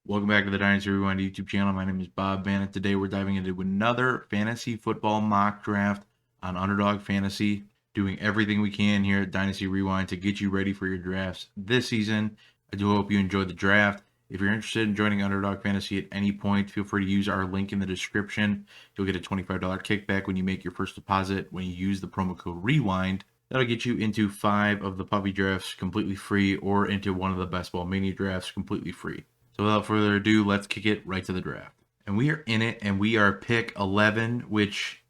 Welcome back to the Dynasty Rewind YouTube channel. My name is Bob Van, and today we're diving into another fantasy football mock draft on Underdog Fantasy, doing everything we can here at Dynasty Rewind to get you ready for your drafts this season. I do hope you enjoyed the draft. If you're interested in joining Underdog Fantasy at any point, feel free to use our link in the description. You'll get a $25 kickback when you make your first deposit when you use the promo code REWIND. That'll get you into 5 of the puppy drafts completely free or into one of the Best Ball Mania drafts completely free. So without further ado, let's kick it right to the draft. And we are in it, and we are pick 11, which,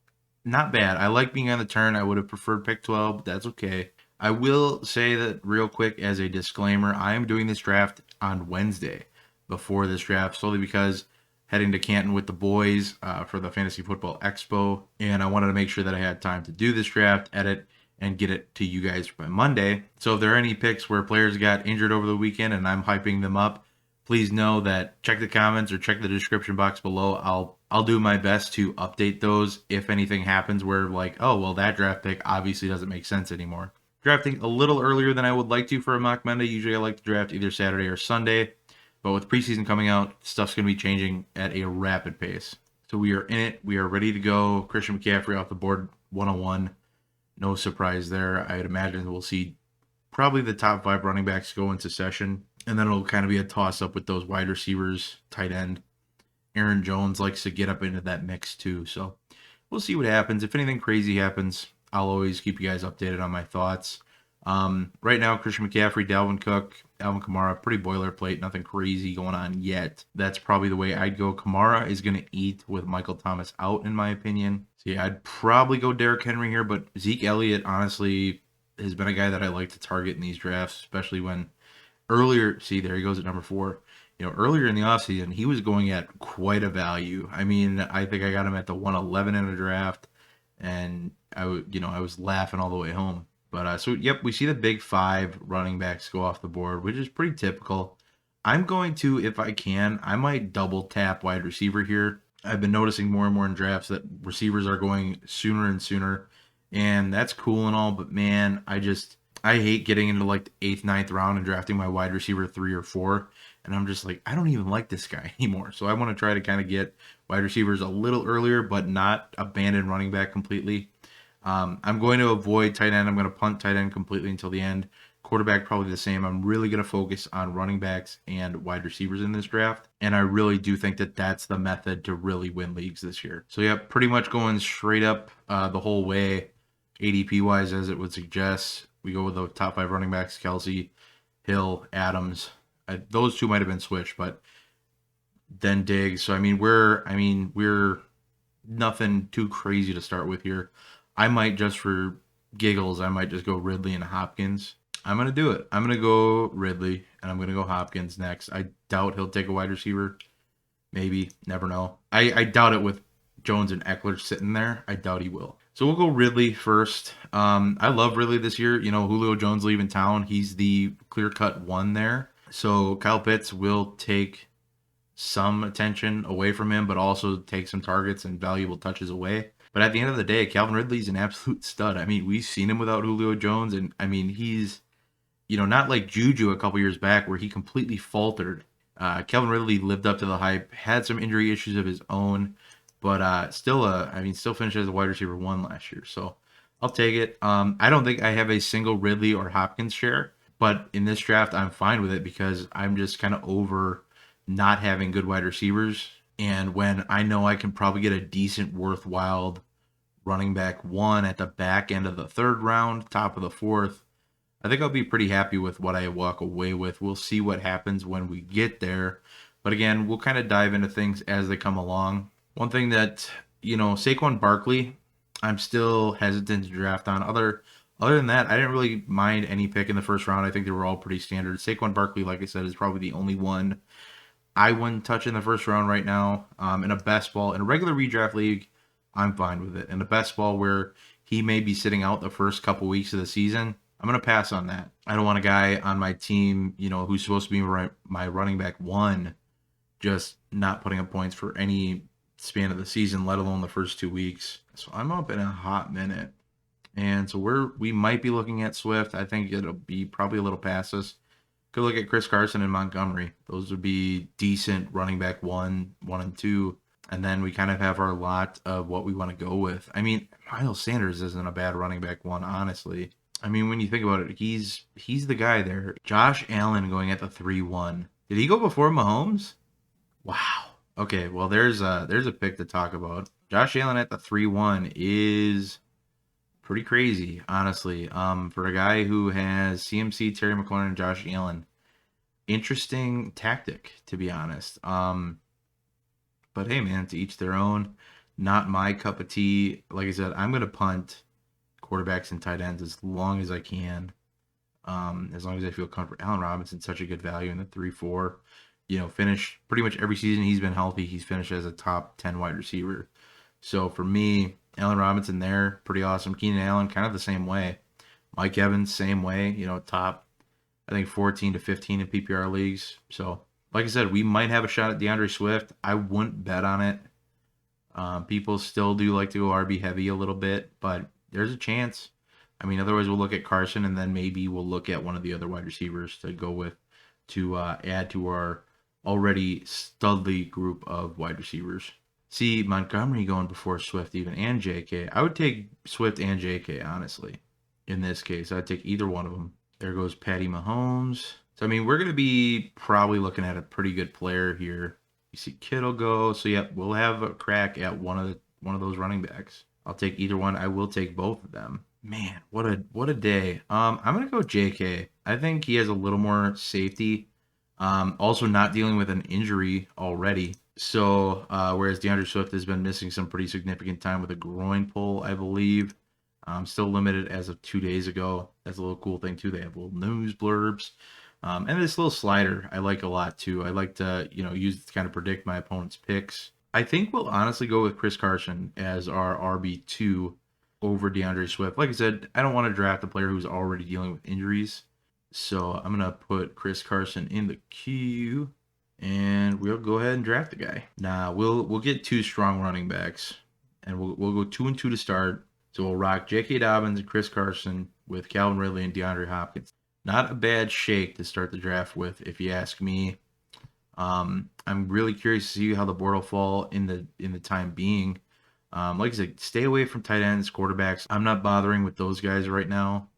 not bad. I like being on the turn. I would have preferred pick 12, but that's okay. I will say that real quick as a disclaimer, I am doing this draft on Wednesday before this draft, solely because heading to Canton with the boys for the Fantasy Football Expo, and I wanted to make sure that I had time to do this draft, edit, and get it to you guys by Monday. So if there are any picks where players got injured over the weekend and I'm hyping them up, please know that check the comments or check the description box below. I'll do my best to update those if anything happens where like, oh, well, that draft pick obviously doesn't make sense anymore. Drafting a little earlier than I would like to for a mock Monday. Usually I like to draft either Saturday or Sunday, but with preseason coming out, stuff's going to be changing at a rapid pace. So we are in it. We are ready to go. Christian McCaffrey off the board 101. No surprise there. I'd imagine we'll see probably the top 5 running backs go into session. And then it'll kind of be a toss-up with those wide receivers, tight end. Aaron Jones likes to get up into that mix too. So we'll see what happens. If anything crazy happens, I'll always keep you guys updated on my thoughts. Right now, Christian McCaffrey, Dalvin Cook, Alvin Kamara, pretty boilerplate, nothing crazy going on yet. That's probably the way I'd go. Kamara is going to eat with Michael Thomas out, in my opinion. So yeah, I'd probably go Derrick Henry here, but Zeke Elliott, honestly, has been a guy that I like to target in these drafts, especially when earlier, see, there he goes at number 4. Earlier in the offseason, he was going at quite a value. I mean, I think I got him at the 111 in a draft, and I was laughing all the way home. But so, yep, we see the big 5 running backs go off the board, which is pretty typical. I'm going to, if I can, I might double tap wide receiver here. I've been noticing more and more in drafts that receivers are going sooner and sooner, and that's cool and all, but man, I hate getting into like the 8th, 9th round and drafting my wide receiver 3 or 4. And I'm just like, I don't even like this guy anymore. So I want to try to kind of get wide receivers a little earlier, but not abandon running back completely. I'm going to avoid tight end. I'm going to punt tight end completely until the end. Quarterback probably the same. I'm really going to focus on running backs and wide receivers in this draft. And I really do think that that's the method to really win leagues this year. So yeah, pretty much going straight up the whole way, ADP wise, as it would suggest. We go with the top 5 running backs: Kelsey, Hill, Adams. Those 2 might have been switched, but then Diggs. So we're nothing too crazy to start with here. I might just for giggles, I might just go Ridley and Hopkins. I'm gonna do it. I'm gonna go Ridley and I'm gonna go Hopkins next. I doubt he'll take a wide receiver. Maybe, never know. I doubt it with Jones and Eckler sitting there. I doubt he will. So we'll go Ridley first. I love Ridley this year. Julio Jones leaving town. He's the clear-cut one there. So Kyle Pitts will take some attention away from him, but also take some targets and valuable touches away. But at the end of the day, Calvin Ridley's an absolute stud. I mean, we've seen him without Julio Jones, and I mean, he's, not like Juju a couple years back where he completely faltered. Calvin Ridley lived up to the hype, had some injury issues of his own, but still finished as a wide receiver 1 last year. So I'll take it. I don't think I have a single Ridley or Hopkins share, but in this draft, I'm fine with it because I'm just kind of over not having good wide receivers. And when I know I can probably get a decent, worthwhile running back 1 at the back end of the 3rd round, top of the 4th, I think I'll be pretty happy with what I walk away with. We'll see what happens when we get there. But again, we'll kind of dive into things as they come along. One thing that, Saquon Barkley, I'm still hesitant to draft on. Other than that, I didn't really mind any pick in the 1st round. I think they were all pretty standard. Saquon Barkley, like I said, is probably the only one I wouldn't touch in the 1st round right now. In a best ball, in a regular redraft league, I'm fine with it. In a best ball where he may be sitting out the first couple weeks of the season, I'm going to pass on that. I don't want a guy on my team, who's supposed to be my running back 1, just not putting up points for any span of the season, let alone the first 2 weeks. So I'm up in a hot minute. And so we might be looking at Swift. I think it'll be probably a little past us. Could look at Chris Carson and Montgomery. Those would be decent running back one and two. And then we kind of have our lot of what we want to go with. I mean, Miles Sanders isn't a bad running back one, honestly. I mean, when you think about it, he's the guy there. Josh Allen going at the 3-1. Did he go before Mahomes? Wow. Okay, well there's a pick to talk about. Josh Allen at the 3-1 is pretty crazy, honestly. For a guy who has CMC, Terry McLaurin, and Josh Allen, interesting tactic, to be honest. But hey, man, to each their own. Not my cup of tea. Like I said, I'm gonna punt quarterbacks and tight ends as long as I can. As long as I feel comfortable. Allen Robinson's such a good value in the 3-4. Finish pretty much every season he's been healthy. He's finished as a top 10 wide receiver. So for me, Allen Robinson there, pretty awesome. Keenan Allen, kind of the same way. Mike Evans, same way. Top, I think 14 to 15 in PPR leagues. So like I said, we might have a shot at DeAndre Swift. I wouldn't bet on it. People still do like to go RB heavy a little bit, but there's a chance. I mean, otherwise we'll look at Carson, and then maybe we'll look at one of the other wide receivers to go with to add to our already studly group of wide receivers. See, Montgomery going before Swift even and JK. I would take Swift and JK, honestly. In this case, I'd take either one of them. There goes Patty Mahomes. So, I mean, we're going to be probably looking at a pretty good player here. You see Kittle go. So, yeah, we'll have a crack at one of those running backs. I'll take either one. I will take both of them. Man, what a day. I'm going to go JK. I think he has a little more safety. Also not dealing with an injury already. So, whereas DeAndre Swift has been missing some pretty significant time with a groin pull, I believe. Still limited as of 2 days ago. That's a little cool thing, too. They have little news blurbs. And this little slider I like a lot, too. I like to, use it to kind of predict my opponent's picks. I think we'll honestly go with Chris Carson as our RB2 over DeAndre Swift. Like I said, I don't want to draft a player who's already dealing with injuries. So I'm going to put Chris Carson in the queue, and we'll go ahead and draft the guy. Now, we'll get two strong running backs, and we'll go 2 and 2 to start. So we'll rock J.K. Dobbins and Chris Carson with Calvin Ridley and DeAndre Hopkins. Not a bad shake to start the draft with, if you ask me. I'm really curious to see how the board will fall in the time being. Like I said, stay away from tight ends, quarterbacks. I'm not bothering with those guys right now.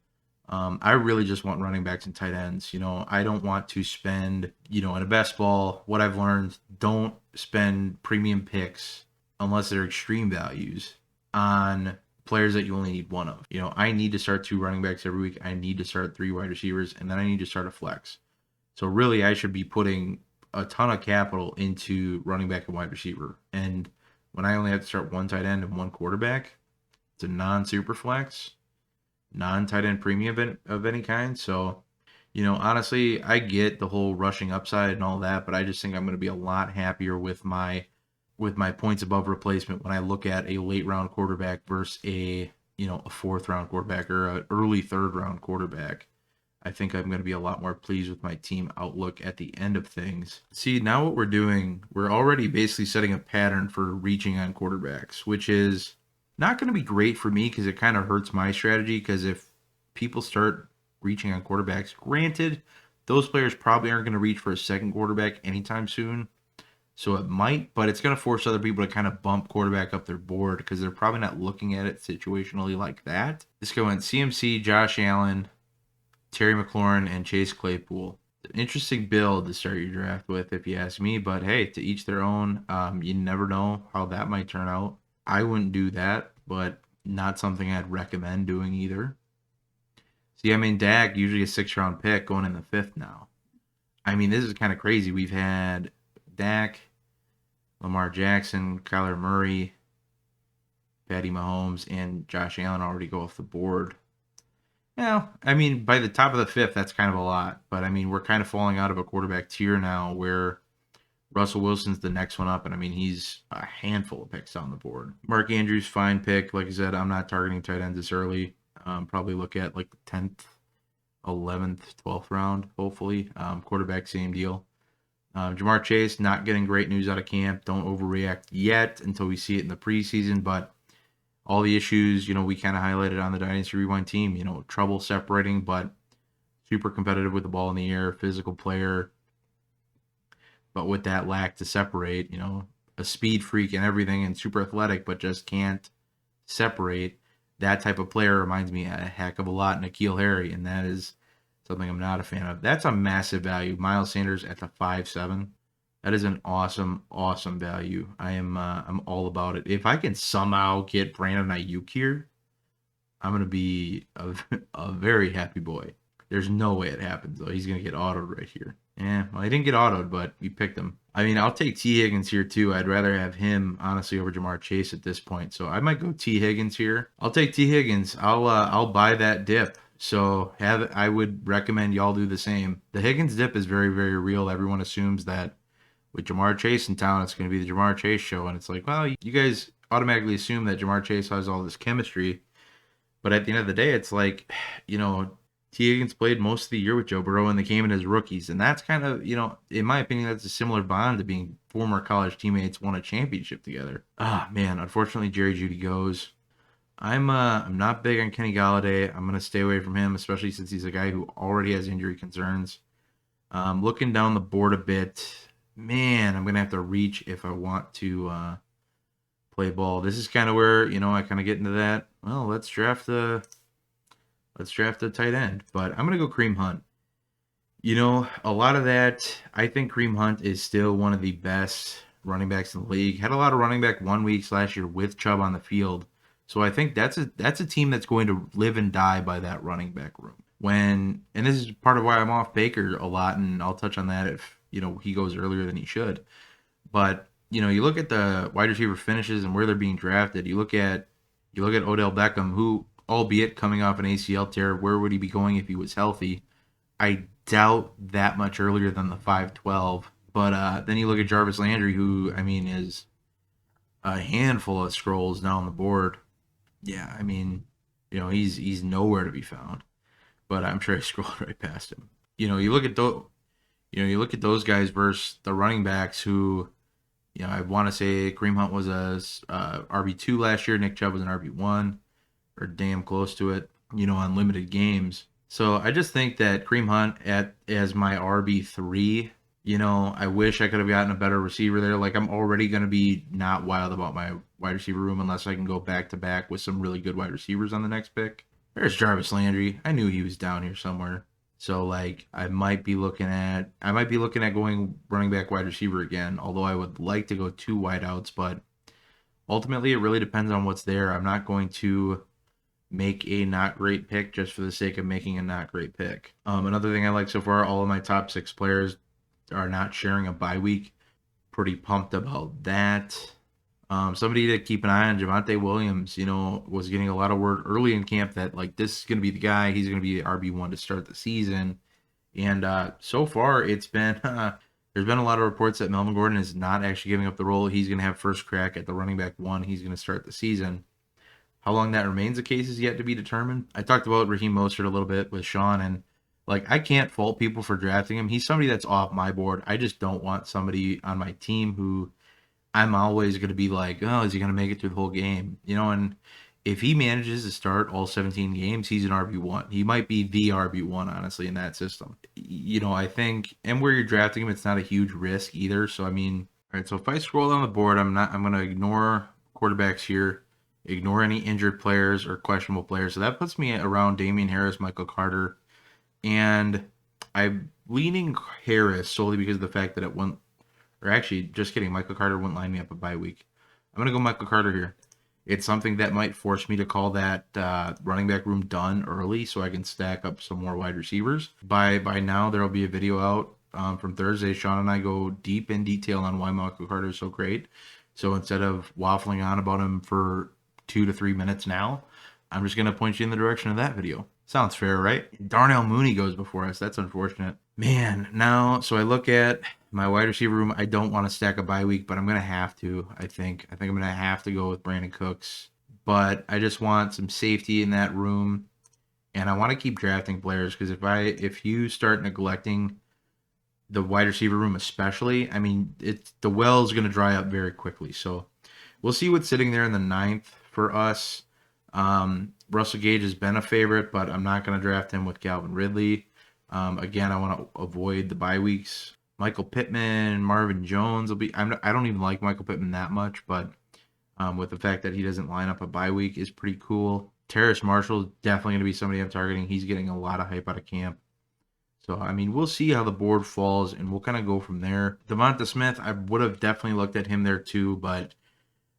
I really just want running backs and tight ends. I don't want to spend, in a best ball, what I've learned, don't spend premium picks unless they're extreme values on players that you only need one of. I need to start 2 running backs every week. I need to start 3 wide receivers, and then I need to start a flex. So really, I should be putting a ton of capital into running back and wide receiver. And when I only have to start 1 tight end and 1 quarterback, it's a non-super flex, non-tight end premium of any kind. So, honestly, I get the whole rushing upside and all that, but I just think I'm going to be a lot happier with my points above replacement when I look at a late round quarterback versus a 4th round quarterback or an early 3rd round quarterback. I think I'm going to be a lot more pleased with my team outlook at the end of things. See, now what we're doing, we're already basically setting a pattern for reaching on quarterbacks, which is not going to be great for me because it kind of hurts my strategy, because if people start reaching on quarterbacks, granted, those players probably aren't going to reach for a second quarterback anytime soon. So it might, but it's going to force other people to kind of bump quarterback up their board because they're probably not looking at it situationally like that. Let's go in CMC, Josh Allen, Terry McLaurin, and Chase Claypool. An interesting build to start your draft with, if you ask me, but hey, to each their own. You never know how that might turn out. I wouldn't do that, but not something I'd recommend doing either. See, I mean, Dak, usually a 6th round pick, going in the 5th now. I mean, this is kind of crazy. We've had Dak, Lamar Jackson, Kyler Murray, Patty Mahomes, and Josh Allen already go off the board. Well, I mean, by the top of the 5th, that's kind of a lot. But, I mean, we're kind of falling out of a quarterback tier now where Russell Wilson's the next one up, and, I mean, he's a handful of picks on the board. Mark Andrews, fine pick. Like I said, I'm not targeting tight ends this early. Probably look at, like, the 10th, 11th, 12th round, hopefully. Quarterback, same deal. Jamar Chase, not getting great news out of camp. Don't overreact yet until we see it in the preseason, but all the issues, we kind of highlighted on the Dynasty Rewind team, trouble separating, but super competitive with the ball in the air, physical player, but with that lack to separate, a speed freak and everything and super athletic, but just can't separate. That type of player reminds me a heck of a lot N'Keal Harry, and that is something I'm not a fan of. That's a massive value. Miles Sanders at the 5.7. That is an awesome, awesome value. I'm all about it. If I can somehow get Brandon Ayuk here, I'm gonna be a very happy boy. There's no way it happens though. He's gonna get autoed right here. Yeah, well, he didn't get autoed, but we picked him. I mean, I'll take T. Higgins here too. I'd rather have him honestly over Jamar Chase at this point. So I might go T. Higgins here. I'll take T. Higgins. I'll buy that dip. So I would recommend y'all do the same. The Higgins dip is very, very real. Everyone assumes that with Jamar Chase in town, it's going to be the Jamar Chase show, and it's like, well, you guys automatically assume that Jamar Chase has all this chemistry. But at the end of the day, it's like, T. Higgins played most of the year with Joe Burrow, and they came in as rookies. And that's kind of, in my opinion, that's a similar bond to being former college teammates, won a championship together. Ah, man, unfortunately, Jerry Jeudy goes. I'm not big on Kenny Galladay. I'm gonna stay away from him, especially since he's a guy who already has injury concerns. Looking down the board a bit, man, I'm gonna have to reach if I want to play ball. This is kind of where I kind of get into that. Well, let's draft a tight end, but I'm gonna go Kareem Hunt. A lot of that, I think Kareem Hunt is still one of the best running backs in the league. Had a lot of running back 1 weeks last year with Chubb on the field. So I think that's a team that's going to live and die by that running back room. And this is part of why I'm off Baker a lot, and I'll touch on that if he goes earlier than he should. But you look at the wide receiver finishes and where they're being drafted. You look at Odell Beckham, who, albeit coming off an ACL tear, where would he be going if he was healthy? I doubt that much earlier than the 5.12. But then you look at Jarvis Landry, who is a handful of scrolls down the board. Yeah, he's nowhere to be found. But I'm sure I scrolled right past him. You look at those guys versus the running backs who, I want to say Kareem Hunt was a RB2 last year. Nick Chubb was an RB1, or damn close to it. On limited games. So I just think that Kareem Hunt as my RB3. I wish I could have gotten a better receiver there. Like, I'm already going to be not wild about my wide receiver room unless I can go back to back with some really good wide receivers on the next pick. There's Jarvis Landry. I knew he was down here somewhere. So like I might be looking at going running back wide receiver again, although I would like to go 2 wideouts, but ultimately it really depends on what's there. I'm not going to make a not great pick just for the sake of making a not great pick. Another thing I like so far, all of my top 6 players are not sharing a bye week. Pretty pumped about that. Somebody to keep an eye on, Javonte Williams, was getting a lot of word early in camp that like this is going to be the guy. He's going to be the RB1 to start the season. And so far it's been there's been a lot of reports that Melvin Gordon is not actually giving up the role. He's going to have first crack at the running back 1. He's going to start the season. How long that remains the case is yet to be determined. I talked about Raheem Mostert a little bit with Sean, and like I can't fault people for drafting him. He's somebody that's off my board. I just don't want somebody on my team who I'm always going to be like, oh, is he going to make it through the whole game? And if he manages to start all 17 games, he's an RB1. He might be the RB1, honestly, in that system. I think, and where you're drafting him, it's not a huge risk either. So, all right, so if I scroll down the board, I'm going to ignore quarterbacks here, ignore any injured players or questionable players. So that puts me around Damian Harris, Michael Carter, and I'm leaning Harris solely because of the fact that it went. Or actually, just kidding. Michael Carter wouldn't line me up a bye week. I'm going to go Michael Carter here. It's something that might force me to call that running back room done early so I can stack up some more wide receivers. By now, there will be a video out from Thursday. Sean and I go deep in detail on why Michael Carter is so great. So instead of waffling on about him for 2 to 3 minutes now, I'm just going to point you in the direction of that video. Sounds fair, right? Darnell Mooney goes before us. That's unfortunate. Man, now, so I look at my wide receiver room. I don't want to stack a bye week, but I'm going to have to, I think. I'm going to have to go with Brandon Cooks. But I just want some safety in that room. And I want to keep drafting players because if you start neglecting the wide receiver room especially, the well is going to dry up very quickly. So we'll see what's sitting there in the 9th for us. Russell Gage has been a favorite, but I'm not going to draft him with Calvin Ridley. Again, I want to avoid the bye weeks. Michael Pittman, Marvin Jones will be. I don't even like Michael Pittman that much, but with the fact that he doesn't line up a bye week is pretty cool. Terrace Marshall is definitely going to be somebody I'm targeting. He's getting a lot of hype out of camp. So, I mean, we'll see how the board falls, and we'll kind of go from there. Devonta Smith, I would have definitely looked at him there too, but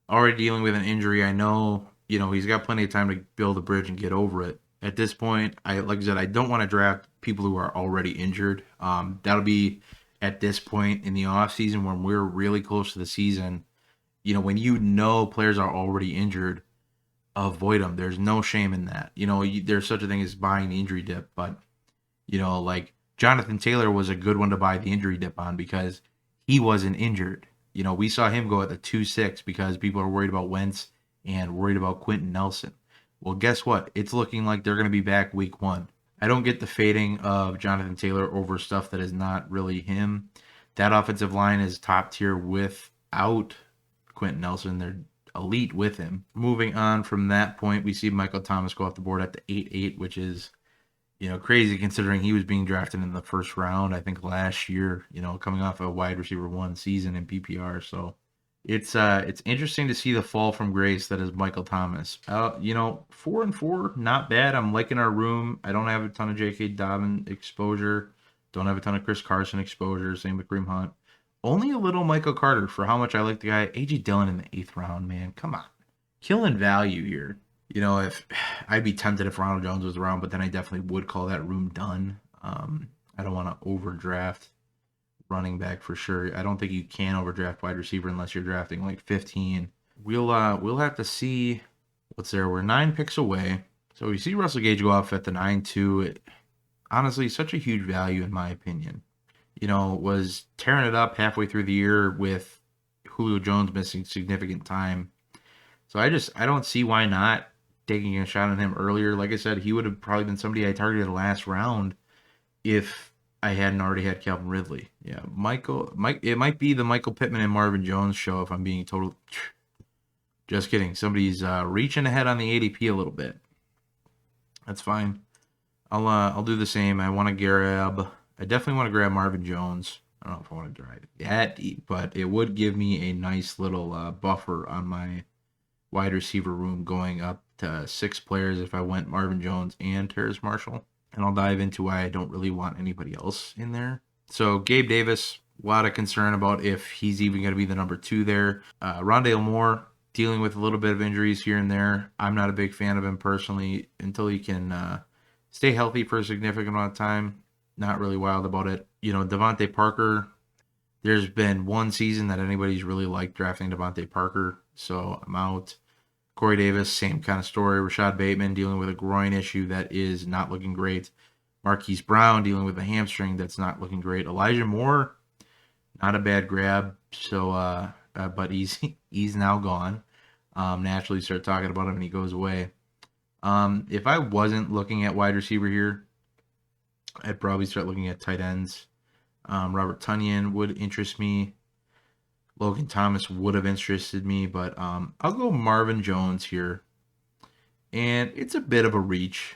already dealing with an injury, I know, he's got plenty of time to build a bridge and get over it. At this point, like I said, I don't want to draft people who are already injured. That'll be at this point in the off season when we're really close to the season. When players are already injured, avoid them. There's no shame in that. There's such a thing as buying the injury dip, but like Jonathan Taylor was a good one to buy the injury dip on because he wasn't injured. We saw him go at the 2-6 because people are worried about Wentz and worried about Quentin Nelson. Well, guess what? It's looking like they're going to be back week 1. I don't get the fading of Jonathan Taylor over stuff that is not really him. That offensive line is top tier without Quentin Nelson. They're elite with him. Moving on from that point, we see Michael Thomas go off the board at the 8-8, which is crazy considering he was being drafted in the first round, I think last year, coming off a wide receiver 1 season in PPR. So it's interesting to see the fall from grace that is Michael Thomas. 4-4, not bad. I'm liking our room. I don't have a ton of J.K. Dobbins exposure. Don't have a ton of Chris Carson exposure. Same with Kareem Hunt. Only a little Michael Carter for how much I like the guy. A.J. Dillon in the 8th round, man. Come on. Killing value here. If I'd be tempted if Ronald Jones was around, but then I definitely would call that room done. I don't want to overdraft running back for sure. I don't think you can overdraft wide receiver unless you're drafting like 15. We'll have to see what's there. We're 9 picks away. So we see Russell Gage go off at the 9-2. Honestly, such a huge value in my opinion. Was tearing it up halfway through the year with Julio Jones missing significant time. So I don't see why not taking a shot on him earlier. Like I said, he would have probably been somebody I targeted the last round if I hadn't already had Calvin Ridley. Yeah, it might be the Michael Pittman and Marvin Jones show if I'm being total. Just kidding. Somebody's reaching ahead on the ADP a little bit. That's fine. I'll do the same. I definitely want to grab Marvin Jones. I don't know if I want to drive it that deep, but it would give me a nice little buffer on my wide receiver room going up to 6 players if I went Marvin Jones and Terrace Marshall. And I'll dive into why I don't really want anybody else in there. So Gabe Davis, a lot of concern about if he's even going to be the number 2 there. Rondale Moore, dealing with a little bit of injuries here and there. I'm not a big fan of him personally until he can stay healthy for a significant amount of time. Not really wild about it. Devonte Parker, there's been one season that anybody's really liked drafting Devonte Parker, so I'm out. Corey Davis, same kind of story. Rashad Bateman dealing with a groin issue that is not looking great. Marquise Brown dealing with a hamstring that's not looking great. Elijah Moore, not a bad grab. So, but he's now gone. Naturally, start talking about him and he goes away. If I wasn't looking at wide receiver here, I'd probably start looking at tight ends. Robert Tonyan would interest me. Logan Thomas would have interested me, but I'll go Marvin Jones here. And it's a bit of a reach.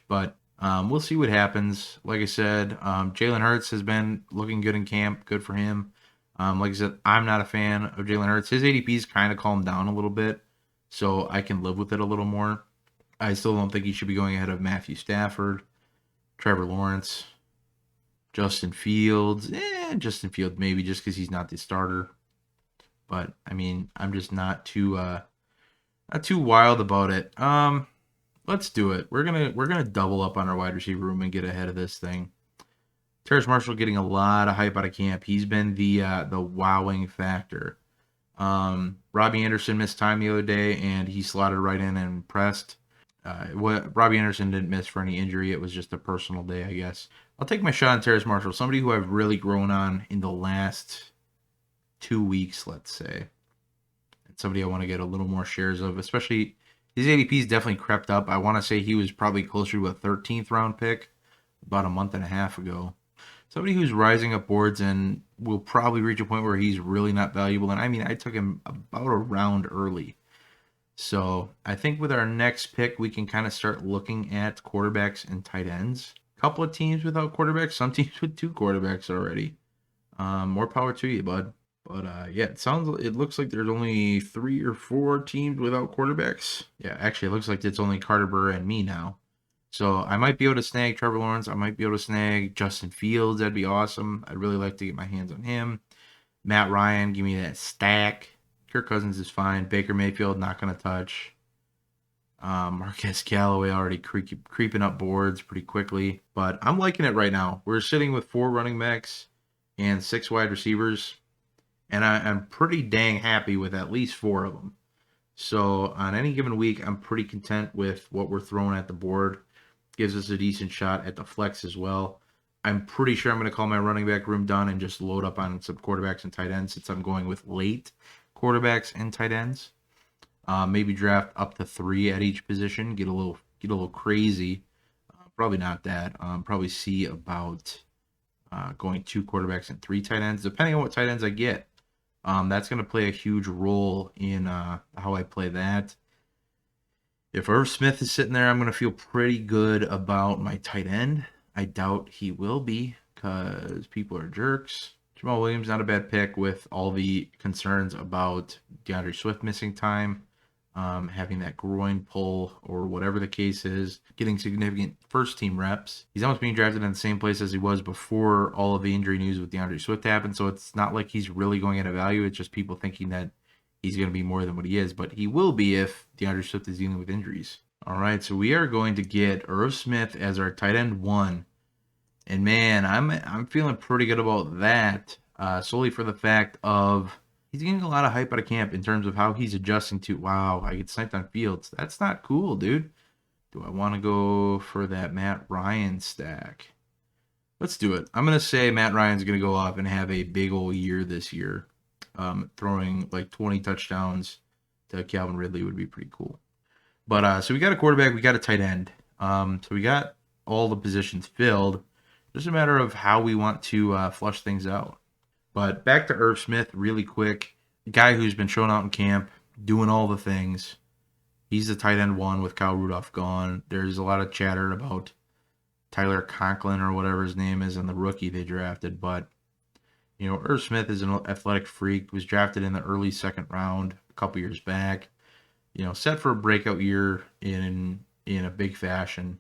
But we'll see what happens. Like I said, Jalen Hurts has been looking good in camp. Good for him. Like I said, I'm not a fan of Jalen Hurts. His ADP's kind of calmed down a little bit, so I can live with it a little more. I still don't think he should be going ahead of Matthew Stafford, Trevor Lawrence, Justin Fields. Justin Fields maybe just because he's not the starter. But I mean, I'm just not too wild about it. Let's do it. We're gonna double up on our wide receiver room and get ahead of this thing. Terrace Marshall getting a lot of hype out of camp. He's been the wowing factor. Robbie Anderson missed time the other day, and he slotted right in and impressed. Robbie Anderson didn't miss for any injury. It was just a personal day, I guess. I'll take my shot on Terrace Marshall, somebody who I've really grown on in the last 2 weeks, let's say. And somebody I want to get a little more shares of, especially his ADP's definitely crept up. I want to say he was probably closer to a 13th round pick about a month and a half ago. Somebody who's rising up boards and will probably reach a point where he's really not valuable. And I mean, I took him about a round early. So I think with our next pick, we can kind of start looking at quarterbacks and tight ends. A couple of teams without quarterbacks, some teams with two quarterbacks already. More power to you, bud. But yeah, it looks like there's only 3 or 4 teams without quarterbacks. Yeah, actually, it looks like it's only Carter Burr and me now. So I might be able to snag Trevor Lawrence. I might be able to snag Justin Fields. That'd be awesome. I'd really like to get my hands on him. Matt Ryan, give me that stack. Kirk Cousins is fine. Baker Mayfield, not going to touch. Marquez Callaway already creeping up boards pretty quickly. But I'm liking it right now. We're sitting with 4 running backs and 6 wide receivers. And I'm pretty dang happy with at least 4 of them. So on any given week, I'm pretty content with what we're throwing at the board. Gives us a decent shot at the flex as well. I'm pretty sure I'm going to call my running back room done and just load up on some quarterbacks and tight ends since I'm going with late quarterbacks and tight ends. Maybe draft up to 3 at each position. Get a little crazy. Probably not that. Probably see about going 2 quarterbacks and 3 tight ends, depending on what tight ends I get. That's going to play a huge role in how I play that. If Irv Smith is sitting there, I'm going to feel pretty good about my tight end. I doubt he will be because people are jerks. Jamal Williams, not a bad pick with all the concerns about DeAndre Swift missing time, having that groin pull or whatever the case is, getting significant first team reps. He's almost being drafted in the same place as he was before all of the injury news with DeAndre Swift happened. So it's not like he's really going at a value. It's just people thinking that he's going to be more than what he is, but he will be if DeAndre Swift is dealing with injuries. All right, so we are going to get Irv Smith as our tight end 1. And man, I'm feeling pretty good about that, solely for the fact of he's getting a lot of hype out of camp in terms of how he's adjusting to, wow, I get sniped on Fields. That's not cool, dude. Do I want to go for that Matt Ryan stack? Let's do it. I'm going to say Matt Ryan's going to go off and have a big old year this year. Throwing like 20 touchdowns to Calvin Ridley would be pretty cool. But so we got a quarterback, we got a tight end. So we got all the positions filled. Just a matter of how we want to flush things out. But back to Irv Smith really quick. Guy who's been shown out in camp, doing all the things. He's the tight end 1 with Kyle Rudolph gone. There's a lot of chatter about Tyler Conklin or whatever his name is and the rookie they drafted. But, you know, Irv Smith is an athletic freak. Was drafted in the early 2nd round a couple years back. You know, set for a breakout year in a big fashion.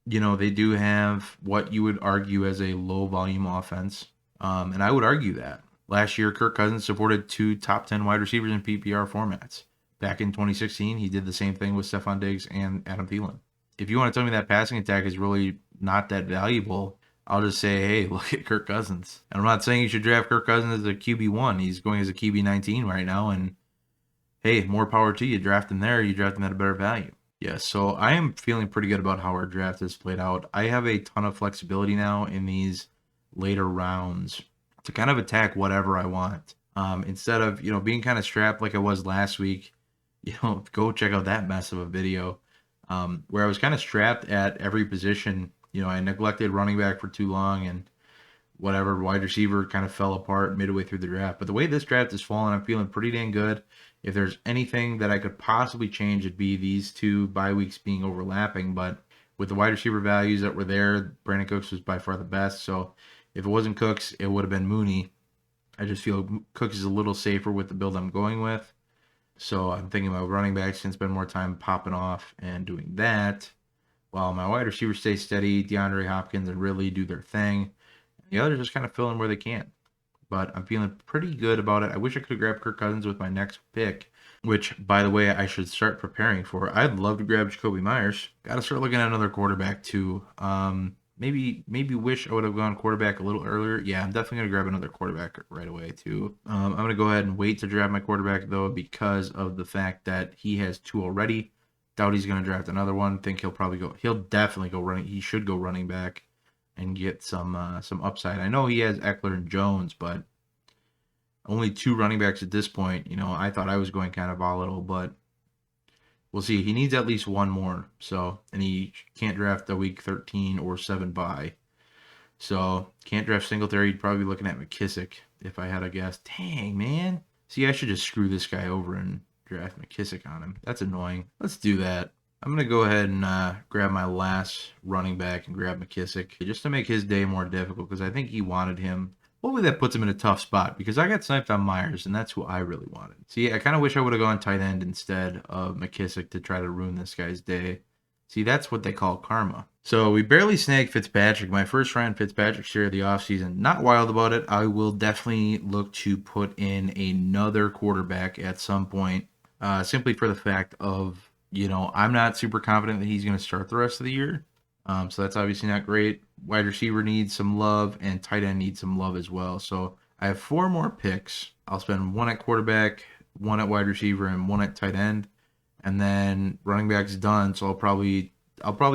You know, they do have what you would argue as a low volume offense. And I would argue that. Last year, Kirk Cousins supported 2 top 10 wide receivers in PPR formats. Back in 2016, he did the same thing with Stephon Diggs and Adam Thielen. If you want to tell me that passing attack is really not that valuable, I'll just say, hey, look at Kirk Cousins. And I'm not saying you should draft Kirk Cousins as a QB1. He's going as a QB19 right now, and hey, more power to you. Draft him there, you draft him at a better value. Yeah, so I am feeling pretty good about how our draft is played out. I have a ton of flexibility now in these later rounds to kind of attack whatever I want. Instead of, you know, being kind of strapped like I was last week, you know, go check out that mess of a video where I was kind of strapped at every position. You know, I neglected running back for too long and whatever, wide receiver kind of fell apart midway through the draft. But the way this draft is falling, I'm feeling pretty dang good. If there's anything that I could possibly change, it'd be these 2 bye weeks being overlapping. But with the wide receiver values that were there, Brandon Cooks was by far the best. So if it wasn't Cooks, it would have been Mooney. I just feel Cooks is a little safer with the build I'm going with. So I'm thinking about running backs can spend more time popping off and doing that. While my wide receivers stay steady, DeAndre Hopkins and Ridley do their thing. The others just kind of fill in where they can. But I'm feeling pretty good about it. I wish I could have grabbed Kirk Cousins with my next pick, which, by the way, I should start preparing for. I'd love to grab Jacoby Myers. Got to start looking at another quarterback, too. Maybe wish I would have gone quarterback a little earlier. Yeah, I'm definitely going to grab another quarterback right away, too. I'm going to go ahead and wait to draft my quarterback, though, because of the fact that he has 2 already. Doubt he's going to draft another one. Think he'll definitely go running. He should go running back and get some upside. I know he has Eckler and Jones, but only 2 running backs at this point. You know, I thought I was going kind of volatile, but we'll see. He needs at least 1 more. So, and he can't draft a week 13 or 7 bye. So, can't draft Singletary. He'd probably be looking at McKissick if I had a guess. Dang, man. See, I should just screw this guy over and draft McKissick on him. That's annoying. Let's do that. I'm going to go ahead and grab my last running back and grab McKissick just to make his day more difficult because I think he wanted him. Hopefully that puts him in a tough spot because I got sniped on Myers and that's who I really wanted. See, I kind of wish I would have gone tight end instead of McKissick to try to ruin this guy's day. See, that's what they call karma. So we barely snagged Fitzpatrick. My first round Fitzpatrick share of the offseason. Not wild about it. I will definitely look to put in another quarterback at some point simply for the fact of I'm not super confident that he's going to start the rest of the year. So that's obviously not great. Wide receiver needs some love, and tight end needs some love as well. So I have 4 more picks. I'll spend 1 at quarterback, 1 at wide receiver, and 1 at tight end. And then running back's done. So I'll probably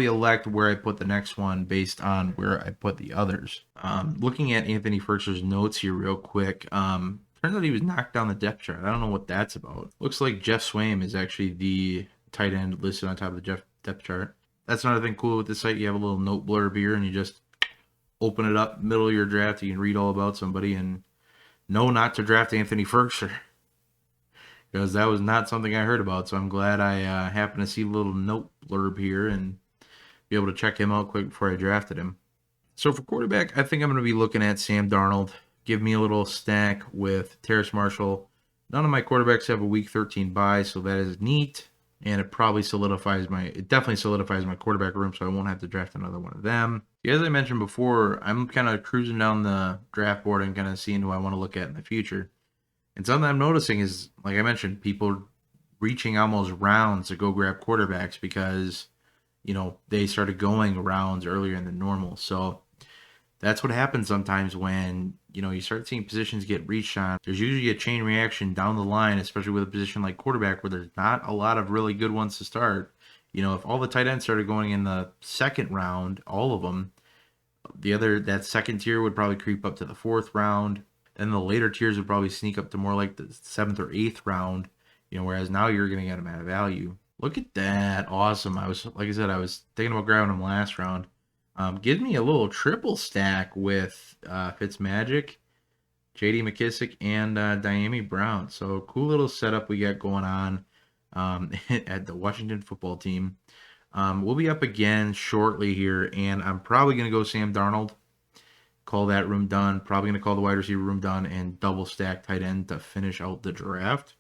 elect where I put the next one based on where I put the others. Looking at Anthony Firkser's notes here real quick. Turns out he was knocked down the depth chart. I don't know what that's about. Looks like Jeff Swaim is actually the tight end listed on top of the depth chart. That's another thing cool with this site. You have a little note blurb here and you just open it up middle of your draft. You can read all about somebody and know not to draft Anthony Firkser because that was not something I heard about. So I'm glad I happened to see a little note blurb here and be able to check him out quick before I drafted him. So for quarterback, I think I'm going to be looking at Sam Darnold. Give me a little stack with Terrace Marshall. None of my quarterbacks have a week 13 bye, so that is neat. And it definitely solidifies my quarterback room, so I won't have to draft another one of them. As I mentioned before, I'm kind of cruising down the draft board and kind of seeing who I want to look at in the future. And something I'm noticing is, like I mentioned, people reaching almost rounds to go grab quarterbacks because, they started going rounds earlier than normal. So that's what happens sometimes when, you start seeing positions get reached on. There's usually a chain reaction down the line, especially with a position like quarterback where there's not a lot of really good ones to start. If all the tight ends started going in the second round, all of them, that second tier would probably creep up to the 4th round. Then the later tiers would probably sneak up to more like the 7th or 8th round, whereas now you're going to get them at a value. Look at that. Awesome. I was thinking about grabbing him last round. Gives me a little triple stack with Fitzmagic, J.D. McKissick, and Diami Brown. So cool little setup we got going on at the Washington football team. We'll be up again shortly here, and I'm probably going to go Sam Darnold. Call that room done. Probably going to call the wide receiver room done and double stack tight end to finish out the draft,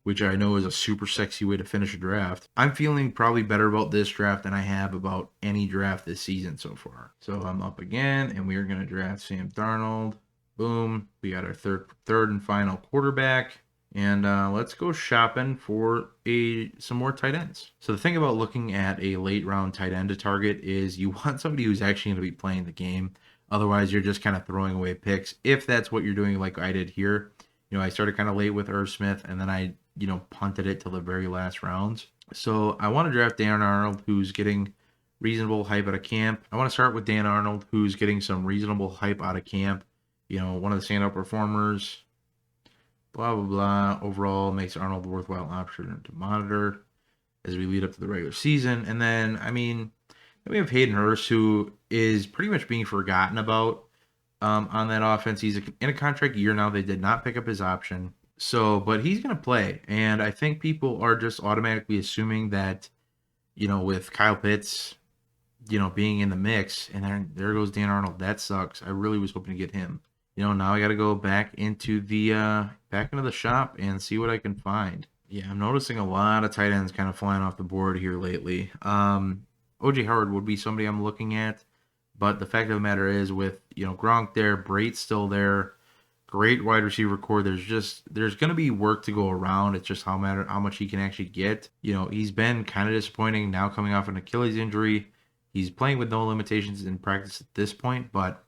which I know is a super sexy way to finish a draft. I'm feeling probably better about this draft than I have about any draft this season so far. So I'm up again, and we are going to draft Sam Darnold. Boom. We got our third and final quarterback. And let's go shopping for some more tight ends. So the thing about looking at a late round tight end to target is you want somebody who's actually going to be playing the game. Otherwise, you're just kind of throwing away picks. If that's what you're doing like I did here. I started kind of late with Irv Smith, and then I punted it till the very last rounds. So I want to draft Dan Arnold, who's getting reasonable hype out of camp. I want to start with Dan Arnold, who's getting some reasonable hype out of camp. One of the standout performers, blah, blah, blah. Overall, makes Arnold a worthwhile option to monitor as we lead up to the regular season. And then, we have Hayden Hurst, who is pretty much being forgotten about on that offense. He's in a contract year now. They did not pick up his option. But he's going to play. And I think people are just automatically assuming that, with Kyle Pitts, being in the mix, and there goes Dan Arnold. That sucks. I really was hoping to get him. Now I got to go back into the shop and see what I can find. Yeah, I'm noticing a lot of tight ends kind of flying off the board here lately. O.J. Howard would be somebody I'm looking at. But the fact of the matter is with, Gronk there, Brate's still there. Great wide receiver core. There's going to be work to go around. It's just how much he can actually get. He's been kind of disappointing now coming off an Achilles injury. He's playing with no limitations in practice at this point, but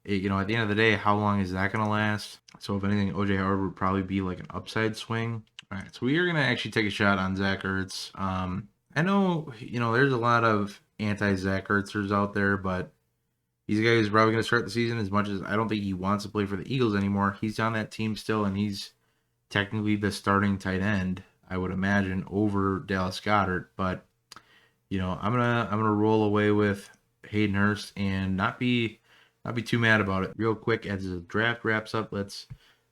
at the end of the day, how long is that going to last? So if anything, O.J. Howard would probably be like an upside swing. All right, so we are going to actually take a shot on Zach Ertz. I know, there's a lot of anti-Zach Ertzers out there, but he's a guy who's probably going to start the season as much as I don't think he wants to play for the Eagles anymore. He's on that team still, and he's technically the starting tight end, I would imagine, over Dallas Goedert. But, I'm gonna roll away with Hayden Hurst and not be too mad about it. Real quick, as the draft wraps up, let's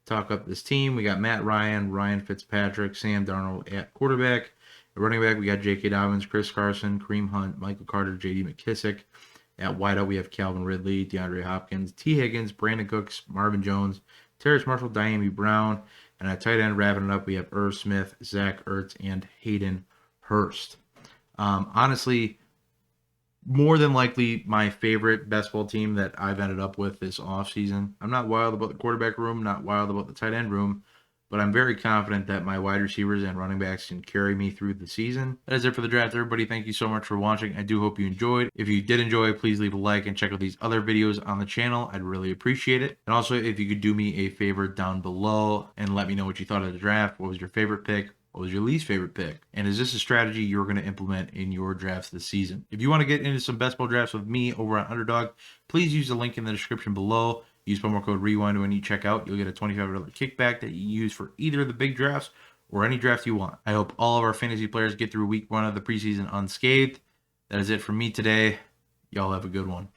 talk up this team. We got Matt Ryan, Ryan Fitzpatrick, Sam Darnold at quarterback. At running back, we got J.K. Dobbins, Chris Carson, Kareem Hunt, Michael Carter, J.D. McKissick. At wideout, we have Calvin Ridley, DeAndre Hopkins, T. Higgins, Brandon Cooks, Marvin Jones, Terrace Marshall, Diami Brown. And at tight end, wrapping it up, we have Irv Smith, Zach Ertz, and Hayden Hurst. Honestly, more than likely my favorite best ball team that I've ended up with this offseason. I'm not wild about the quarterback room, not wild about the tight end room, but I'm very confident that my wide receivers and running backs can carry me through the season. That is it for the draft, everybody. Thank you so much for watching. I do hope you enjoyed. If you did enjoy, please leave a like and check out these other videos on the channel. I'd really appreciate it. And also, if you could do me a favor down below and let me know what you thought of the draft. What was your favorite pick? What was your least favorite pick? And is this a strategy you're going to implement in your drafts this season? If you want to get into some best ball drafts with me over on Underdog, please use the link in the description below. Use promo code REWIND when you check out. You'll get a $25 kickback that you use for either of the big drafts or any draft you want. I hope all of our fantasy players get through week 1 of the preseason unscathed. That is it from me today. Y'all have a good one.